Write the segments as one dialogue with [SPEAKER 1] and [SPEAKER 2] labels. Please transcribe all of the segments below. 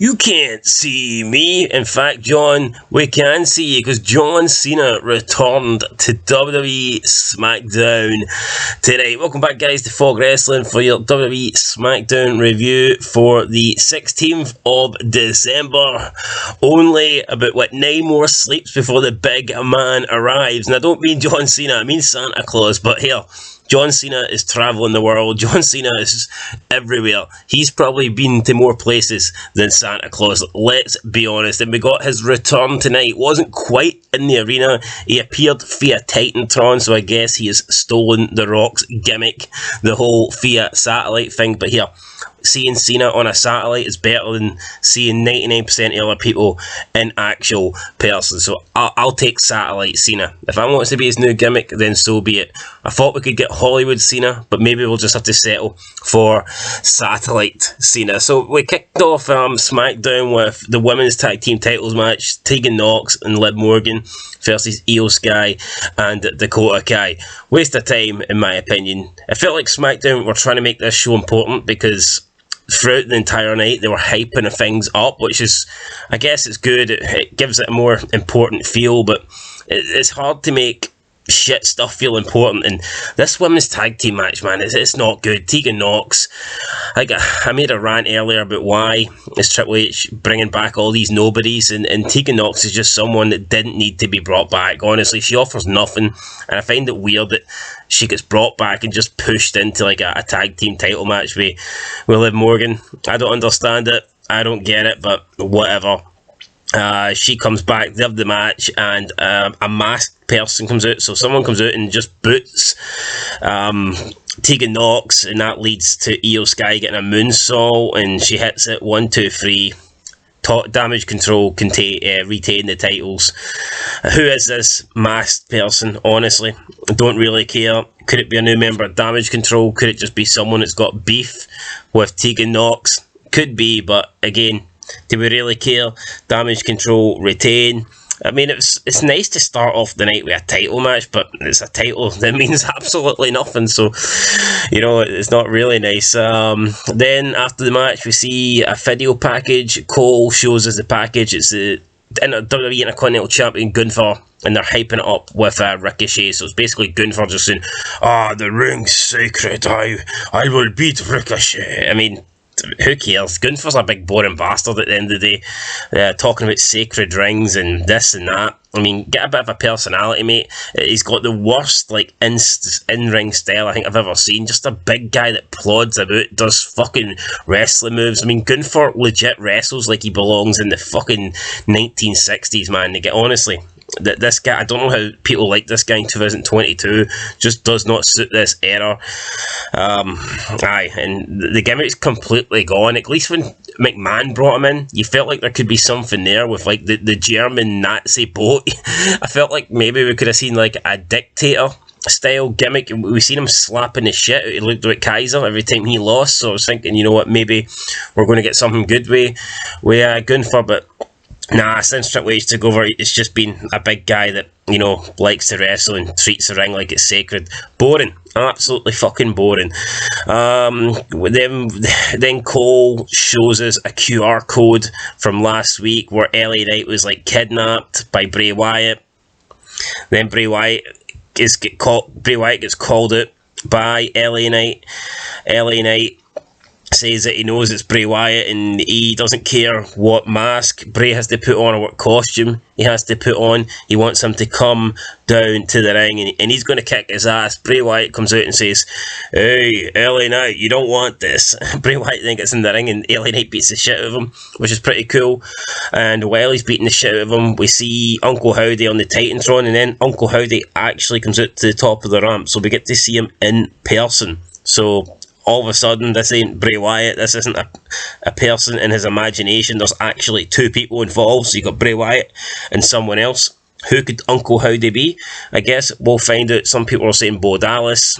[SPEAKER 1] You can't see me. In fact, John, we can see you because John Cena returned to WWE Smackdown tonight. Welcome back, guys, to Fog Wrestling for your WWE Smackdown review for the 16th of December. Only about, 9 more sleeps before the big man arrives. And I don't mean John Cena, I mean Santa Claus, but here, John Cena is travelling the world. John Cena is everywhere. He's probably been to more places than Santa Claus, let's be honest. And we got his return tonight. Wasn't quite in the arena. He appeared via Titantron, so I guess he has stolen The Rock's gimmick, the whole via satellite thing. But here, seeing Cena on a satellite is better than seeing 99% of other people in actual person. So I'll take satellite Cena. If I want it to be his new gimmick, then so be it. I thought we could get Hollywood Cena, but maybe we'll just have to settle for satellite Cena. So we kicked off SmackDown with the women's tag team titles match. Tegan Nox and Liv Morgan versus Io Sky and Dakota Kai. Waste of time, in my opinion. I felt like SmackDown were trying to make this show important because throughout the entire night they were hyping things up, which is, I guess it's good. It gives it a more important feel, but it's hard to make shit stuff feel important. And this women's tag team match, man, it's not good. Tegan Nox, I made a rant earlier about why is Triple H bringing back all these nobodies, and Tegan Nox is just someone that didn't need to be brought back. Honestly, she offers nothing, and I find it weird that she gets brought back and just pushed into like a tag team title match with Liv Morgan. I don't understand it. I don't get it, but whatever. She comes back, they have the match, and a masked person comes out. So someone comes out and just boots Tegan Nox, and that leads to Io Sky getting a moonsault, and she hits it 1, 2, 3. Damage Control can retain the titles. Who is this masked person? Honestly, I don't really care. Could it be a new member of Damage Control? Could it just be someone that's got beef with Tegan Nox? Could be, but again, do we really care? Damage Control retain. I mean, it's nice to start off the night with a title match, but it's a title that means absolutely nothing, so, you know, it's not really nice. Then, after the match, we see a video package. Cole shows us the package. It's the WWE Intercontinental Champion Gunther, and they're hyping it up with Ricochet. So it's basically Gunther just saying, the ring's sacred, I will beat Ricochet. I mean, who cares? Gunther's a big boring bastard at the end of the day, talking about sacred rings and this and that. I mean, get a bit of a personality, mate. He's got the worst, in-ring style I think I've ever seen. Just a big guy that plods about, does fucking wrestling moves. I mean, Gunther legit wrestles like he belongs in the fucking 1960s, man. Honestly, this guy, I don't know how people like this guy in 2022, just does not suit this era. And the gimmick's completely gone. At least when McMahon brought him in, you felt like there could be something there with like the German Nazi boat. I felt like maybe we could have seen like a dictator style gimmick. We've seen him slapping the shit out of Ludwig Kaiser every time he lost, so I was thinking, you know what, maybe we're going to get something good with Gunther, but nah, since Triple H took over, it's just been a big guy that, you know, likes to wrestle and treats the ring like it's sacred. Boring. Absolutely fucking boring. Then Cole shows us a QR code from last week where LA Knight was like kidnapped by Bray Wyatt. Then Bray Wyatt gets called out by LA Knight. LA Knight says that he knows it's Bray Wyatt and he doesn't care what mask Bray has to put on or what costume he has to put on. He wants him to come down to the ring and he's going to kick his ass. Bray Wyatt comes out and says, "Hey, LA Knight, you don't want this." Bray Wyatt then gets in the ring and LA Knight beats the shit out of him, which is pretty cool. And while he's beating the shit out of him, we see Uncle Howdy on the Titantron, and then Uncle Howdy actually comes out to the top of the ramp, so we get to see him in person. So all of a sudden, this ain't Bray Wyatt, this isn't a person in his imagination, there's actually two people involved. So you got Bray Wyatt and someone else. Who could Uncle Howdy be? I guess we'll find out. Some people are saying Bo Dallas.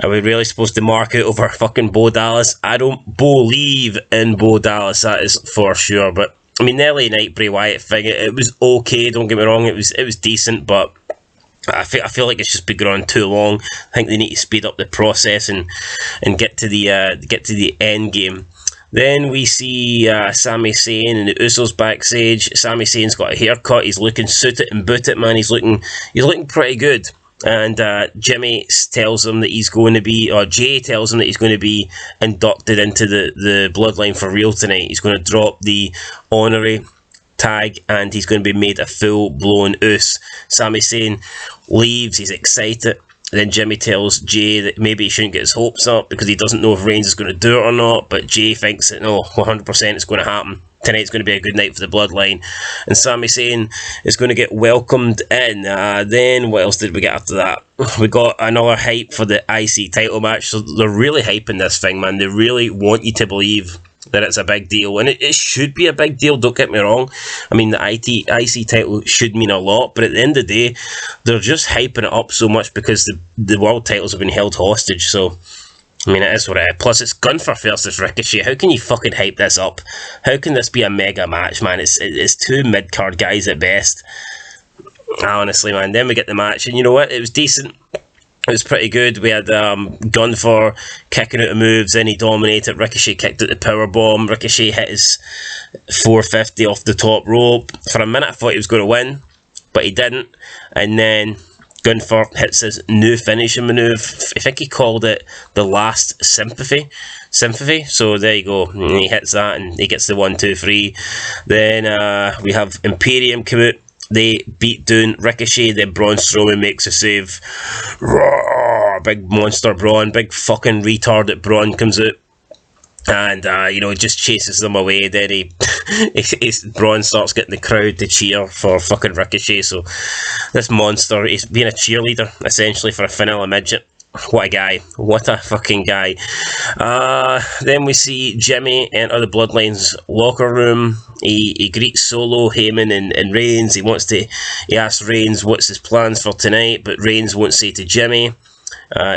[SPEAKER 1] Are we really supposed to mark out over fucking Bo Dallas? I don't believe in Bo Dallas, that is for sure. But I mean, the LA Knight Bray Wyatt thing, it was okay, don't get me wrong, it was decent, but I feel like it's just been going on too long. I think they need to speed up the process and get to the end game. Then we see Sami Zayn and the Usos backstage. Sami Zayn's got a haircut. He's looking suited and booted, man. He's looking pretty good. And Jimmy tells him that he's going to be, or Jay tells him that he's going to be inducted into the Bloodline for real tonight. He's going to drop the honorary tag and he's going to be made a full-blown Us. Sami Zayn leaves. He's excited. Then Jimmy tells Jay that maybe he shouldn't get his hopes up because he doesn't know if Reigns is going to do it or not. But Jay thinks that no, 100% it's going to happen. Tonight's going to be a good night for the Bloodline. And Sami Zayn is going to get welcomed in. Then what else did we get after that? We got another hype for the IC title match. So they're really hyping this thing, man. They really want you to believe that it's a big deal. And it should be a big deal, don't get me wrong. I mean, the IC title should mean a lot. But at the end of the day, they're just hyping it up so much because the world titles have been held hostage. So I mean, it is what it is. Plus, it's Gunther versus Ricochet. How can you fucking hype this up? How can this be a mega match, man? It's two mid-card guys at best. Honestly, man. Then we get the match, and you know what? It was decent. It was pretty good. We had Gunther kicking out of moves, then he dominated. Ricochet kicked out the powerbomb. Ricochet hit his 450 off the top rope. For a minute, I thought he was going to win, but he didn't. And then Gunther hits his new finishing move. I think he called it the last sympathy. So there you go. And he hits that and he gets the 1, 2, 3. Then we have Imperium come out. They beat down Ricochet. Then Braun Strowman makes a save. Roar! Big monster Braun. Big fucking retarded Braun comes out. And, he just chases them away. Then Braun starts getting the crowd to cheer for fucking Ricochet. So, this monster, he's being a cheerleader, essentially, for a vanilla midget. What a guy. What a fucking guy. Then we see Jimmy enter the Bloodline's locker room. He greets Solo, Heyman, and Reigns. He asks Reigns what's his plans for tonight, but Reigns won't say to Jimmy.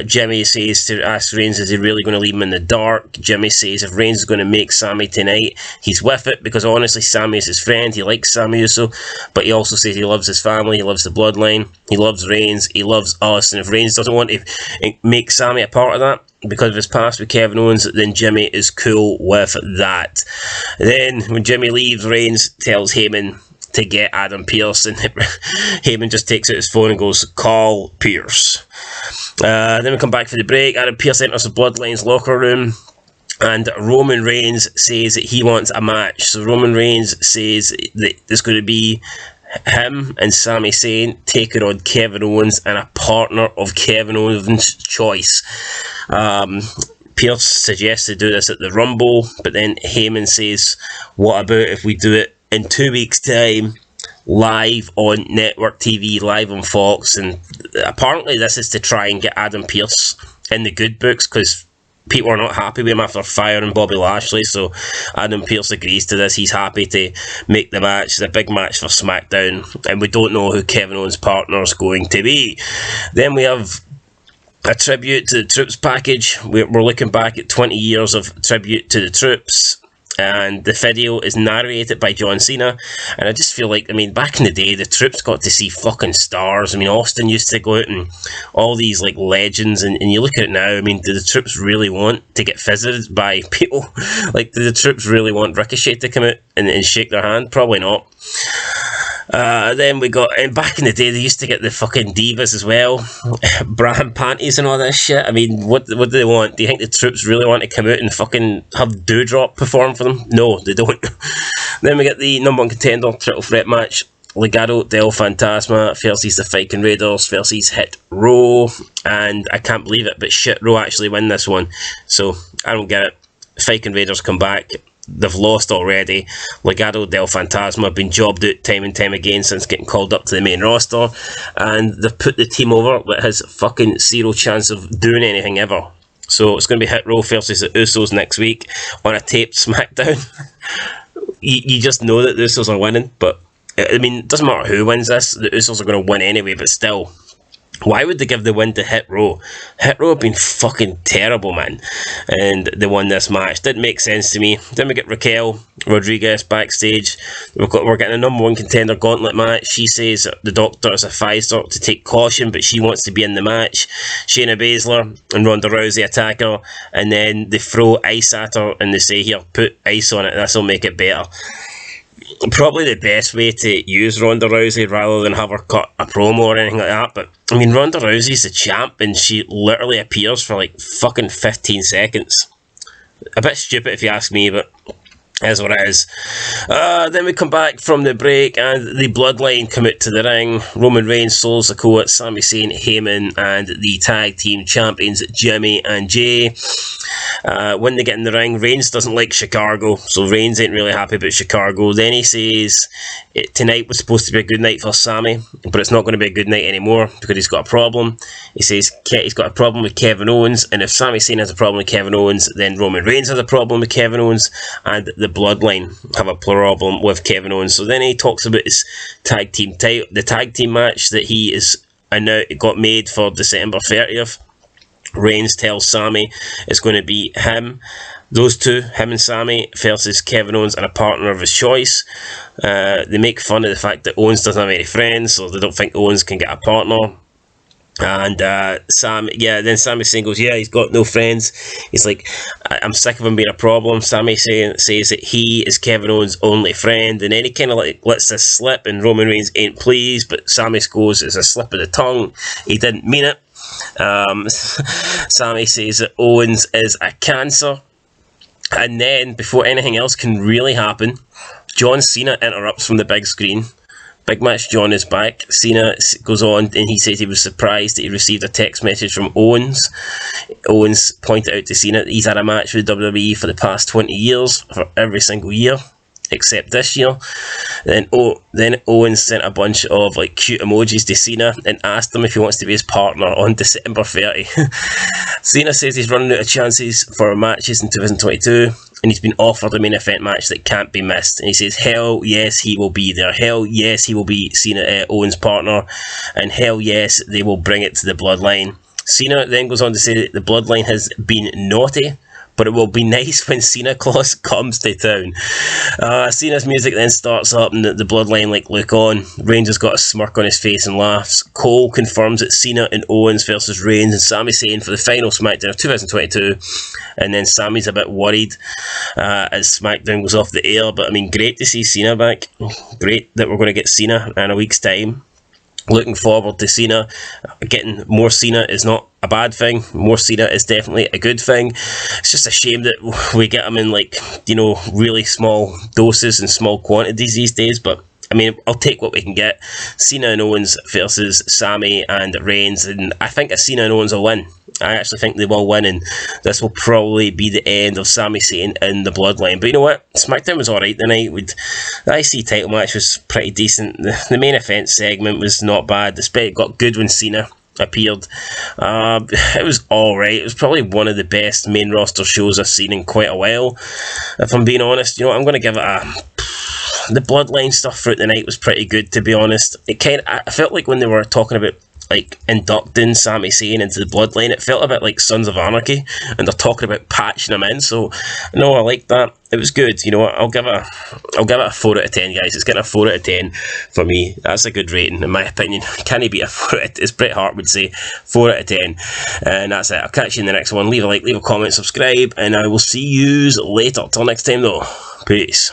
[SPEAKER 1] Jimmy says to ask Reigns, is he really going to leave him in the dark? Jimmy says if Reigns is going to make Sami tonight, he's with it, because honestly, Sami is his friend. He likes Sami Uso, but he also says he loves his family, he loves the Bloodline, he loves Reigns, he loves us, and if Reigns doesn't want to make Sami a part of that because of his past with Kevin Owens, then Jimmy is cool with that. Then when Jimmy leaves, Reigns tells Heyman to get Adam Pearce, and Heyman just takes out his phone and goes, call Pearce. Then we come back for the break. Adam Pearce enters the Bloodline's locker room, and Roman Reigns says that he wants a match. So Roman Reigns says that there's going to be him and Sami Zayn taking on Kevin Owens and a partner of Kevin Owens' choice. Pearce suggests to do this at the Rumble, but then Heyman says, what about if we do it in 2 weeks' time, live on network TV, live on Fox? And apparently this is to try and get Adam Pearce in the good books, because people are not happy with him after firing Bobby Lashley. So Adam Pearce agrees to this. He's happy to make the match. It's a big match for SmackDown, and we don't know who Kevin Owens' partner is going to be. Then we have a tribute to the Troops package. We're looking back at 20 years of tribute to the Troops, and the video is narrated by John Cena. And I just feel like, I mean, back in the day, the Troops got to see fucking stars. I mean, Austin used to go out and all these like legends, and you look at it now, I mean, do the Troops really want to get visited by people? Like, do the Troops really want Ricochet to come out and shake their hand? Probably not. Then we got, and back in the day, they used to get the fucking divas as well, Braham panties and all this shit. I mean, what do they want? Do you think the Troops really want to come out and fucking have Dewdrop perform for them? No, they don't. Then we get the number 1 contender triple threat match. Legado del Fantasma versus the Viking Raiders versus Hit Row, and I can't believe it, but Shit Row actually win this one, so I don't get it. Viking Raiders come back. They've lost already. Legado del Fantasma have been jobbed out time and time again since getting called up to the main roster, and they've put the team over that has fucking zero chance of doing anything ever. So it's going to be Hit Row versus the Usos next week on a taped SmackDown. you just know that the Usos are winning, but I mean, it doesn't matter who wins this, the Usos are going to win anyway, but still, Why would they give the win to Hit Row? Hit Row have been fucking terrible, man. And they won this match. Didn't make sense to me. Then we get Raquel Rodriguez backstage. We're getting a number 1 contender gauntlet match. She says the doctor has advised her to take caution, but she wants to be in the match. Shayna Baszler and Ronda Rousey attack her, and then they throw ice at her and they say, here, put ice on it, this will make it better. Probably the best way to use Ronda Rousey rather than have her cut a promo or anything like that. But I mean, Ronda Rousey's the champ and she literally appears for like fucking 15 seconds. A bit stupid if you ask me, but is what it is. Then we come back from the break and the Bloodline come out to the ring. Roman Reigns, Solo Sikoa, Sami Zayn, Heyman, and the tag team champions Jimmy and Jay. When they get in the ring, Reigns doesn't like Chicago, so Reigns ain't really happy about Chicago. Then he says tonight was supposed to be a good night for Sami, but it's not going to be a good night anymore because he's got a problem. He says he's got a problem with Kevin Owens, and if Sami Zayn has a problem with Kevin Owens, then Roman Reigns has a problem with Kevin Owens, and the Bloodline have a problem with Kevin Owens. So then he talks about his tag team title, the tag team match that he is now got made for December 30th. Reigns tells Sami it's going to be those two, him and Sami, versus Kevin Owens and a partner of his choice. They make fun of the fact that Owens doesn't have any friends, so they don't think Owens can get a partner. And then Sami Zayn goes, yeah, he's got no friends. He's like, I'm sick of him being a problem. Sami says that he is Kevin Owens' only friend, and then he kind of like lets this slip, and Roman Reigns ain't pleased, but Sami goes, it's a slip of the tongue. He didn't mean it. Sami says that Owens is a cancer. And then, before anything else can really happen, John Cena interrupts from the big screen. Big Match John is back. Cena goes on and he says he was surprised that he received a text message from Owens. Owens pointed out to Cena that he's had a match with WWE for the past 20 years, for every single year, except this year. Then Owens sent a bunch of like cute emojis to Cena and asked him if he wants to be his partner on December 30. Cena says he's running out of chances for matches in 2022, and he's been offered a main event match that can't be missed. And he says, hell yes, he will be there. Hell yes, he will be Cena Owens' partner. And hell yes, they will bring it to the Bloodline. Cena then goes on to say that the Bloodline has been naughty, but it will be nice when Cena Claus comes to town. Cena's music then starts up and the Bloodline like look on. Reigns has got a smirk on his face and laughs. Cole confirms that Cena and Owens versus Reigns and Sami Zayn for the final SmackDown of 2022. And then Sami's a bit worried as SmackDown goes off the air. But I mean, great to see Cena back. Great that we're going to get Cena in a week's time. Looking forward to Cena. Getting more Cena is not a bad thing. More Cena is definitely a good thing. It's just a shame that we get him in like, you know, really small doses and small quantities these days, but I mean, I'll take what we can get. Cena and Owens versus Sami and Reigns, and I think Cena and Owens will win. I actually think they will win, and this will probably be the end of Sami Zayn in the Bloodline. But you know what? SmackDown was alright tonight. The IC title match was pretty decent. The main event segment was not bad. It got good when Cena appeared. It was alright. It was probably one of the best main roster shows I've seen in quite a while. If I'm being honest, you know what? I'm going to give it the Bloodline stuff throughout the night was pretty good, to be honest. I felt like when they were talking about like inducting Sami Zayn into the Bloodline, it felt a bit like Sons of Anarchy, and they're talking about patching him in. So no, I like that. It was good. You know what? I'll give it a 4 out of 10, guys. It's getting a 4 out of 10 for me. That's a good rating in my opinion. Can he beat a 4 out of 10? As Bret Hart would say, 4 out of 10. And that's it. I'll catch you in the next one. Leave a like, leave a comment, subscribe, and I will see you later. Till next time though. Peace.